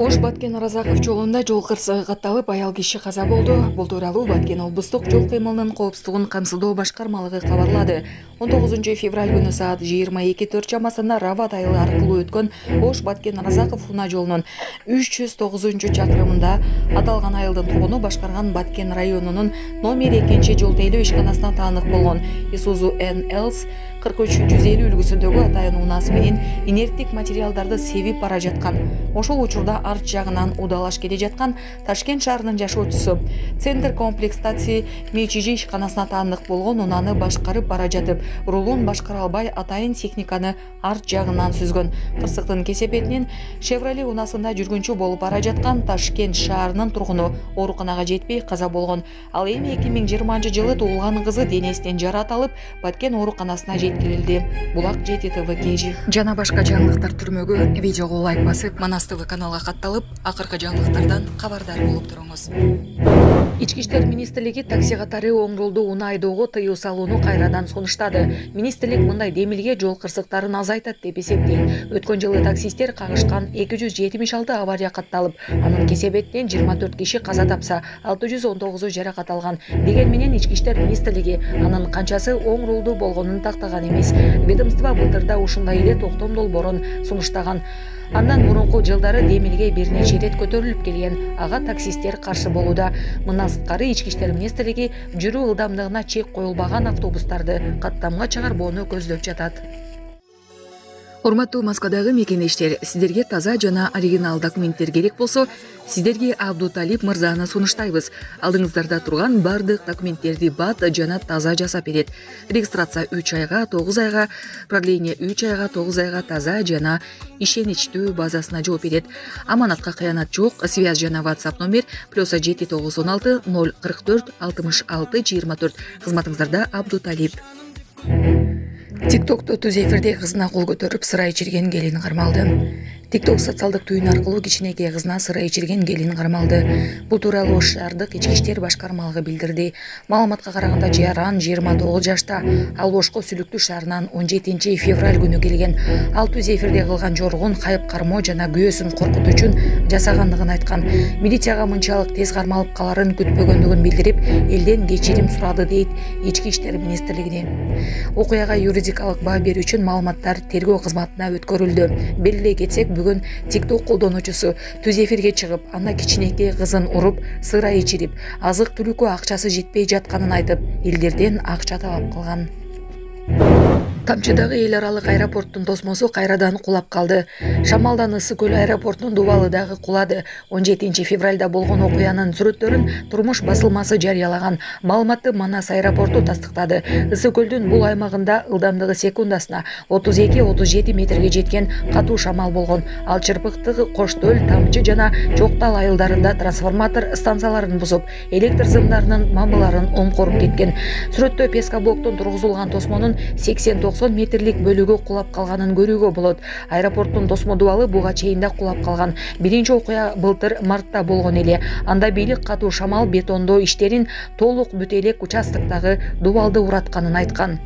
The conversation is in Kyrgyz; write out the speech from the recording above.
Ош Баткен Аразаков жолунда жол кырсыгы катталып, аял киши каза болду. Бул тууралуу Баткен облустук жол кыймылынын коопсуздугун камсыздоо башкармалыгы кабарлады. 19 февраль күнү саат 22:04 чамасында Рават айылы аркылуу өткөн Ош Баткен Аразаков унаа жолунун 309-чакырымында аталган айылдын тургуну башкарган Баткен районунун номер 2 жол тейлөө ишканасына таандык болгон Isuzu NLS 43-150 үлгүсүндөгү атайын унаасы менен инерттик материалдарды себип бара жаткан. Ошол учурда арт жагынан удалаш келе жаткан Ташкент шаарынын жашоочусу Центр комплектации МЧЖ ишканасына таандык болгон унааны башкарып бара жатып, рулун башкара албай атайын техниканы арт жагынан сүзгөн. Кырсыктын кесепетинен Chevrolet унаасында жүргүнчү болуп бара жаткан Ташкент шаарынын тургуну ооруканага жетпей каза болгон. Ал эми 2020-жылы туулган кызы денесинен жарат алып, Баткен ооруканасына жеткирилди. Булак ЖТТВ кежи. Жана башка жаңылыктар түрмөгү видеого лайк басып, Манас ТВ каналга катталып, акыркы жаңылыктардан кабардар болуп туруңуз. Ички иштер министрлиги такси катары оң жолду унаа айдоого тыюу салууну кайрадан сунуштады. Министрлик мындай демилге жол кырсыктарын азайтат деп эсептейт. Өткөн жылы таксисттер кагышкан 276 авария катталып, анын кесепетинен 24 киши каза тапса, 619 жаракат алган. Деген менен ички иштер министрлиги анын канчасы оң жолду болгонун тактаган эмес. Ведомство былтырда ушундай эле токтом долбоорун сунуштаган. Андан мурунку жылдары демилге бир нече ирет көтөрүлүп келген. Ага таксисттер каршы болууда. Мындан сырткары ички иштер министрлиги жүрүү ылдамдыгына чек коюлбаган автобустарды каттамга чыгарбоону көздөп жатат. Урматтуу Москвадагы мекендештер, сиздерге таза жана оригинал документтер керек болсо, сиздерге Абдуталип мырзаны сунуштайбыз. Алдыңыздарда турган бардык документтерди бат жана таза жасап берет. Регистрация 3 айга, 9 айга, продление 3 айга, 9 айга таза жана ишеничтүү базасына жооп берет. Аманатка кыянат жок. Связь жана WhatsApp номер +7 916 044 66 24. Кызматыңыздарда Абдуталип. ТикТокто түз эфирде кызына кол көтөрүп сыра ичирген келин кармалды. ТикТок социалдык түйүн аркылуу кичинекей кызына сыра ичирген келин кармалды. Бул тууралуу Ош шаардык ички иштер башкармалыгы билдирди. Маалыматка караганда Жаран 29 жашта, ал Ошко Сүлүктүү шаарынан 17 февраль күнү келген. Ал түз эфирде кылган жоругун кайып кармоо жана күйөөсүн коркутуу үчүн жасагандыгын айткан. Милицияга мынчалык тез кармалып каларын күтпөгөндүгүн билдирип, элден кечирим сурады дейт Ички иштер министрлигинен. Окуяга юридикалык баа берүү үчүн маалыматтар тергөө кызматына өткөрүлдү. Белгилей кетсек, бүгүн TikTok колдонуучусу түз эфирге чыгып, ана кичинекей кызын уруп, сыра ичирип, азык түлүккө акчасы жетпей жатканын айтып, элдерден акча талап кылган. Тамчыдагы эл аралык аэропорттун тосмосу кайрадан кулап калды. Шамалдан Ысык көл аэропортунун дубалы дагы кулады. 17 февралда болгон окуянын сүрөттөрүн Турмуш басылмасы жарыялаган. Маалыматты Манас аэропорту тастыктады. Ысык көлдүн бул аймагында ылдамдыгы секундасына 32-37 метрге жеткен катуу шамал болгон. Ал чырпыктыгы Коштөл, Тамчы жана Жоктал айылдарында трансформатор станцияларын бузуп, электр сымдарынын мамыларын омкоруп кеткен. Сүрөттө пескоблоктун тургузулган тосмонун 80-90 метрлик бөлүгү кулап калганын көрүүгө болот. Аэропорттун тосмо дубалы буга чейин да кулап калган. Биринчи окуя былтыр мартта болгон эле. Анда бийлик катуу шамал бетондоо иштерин толук бүтө элек участоктогу дубалды уратканын айткан.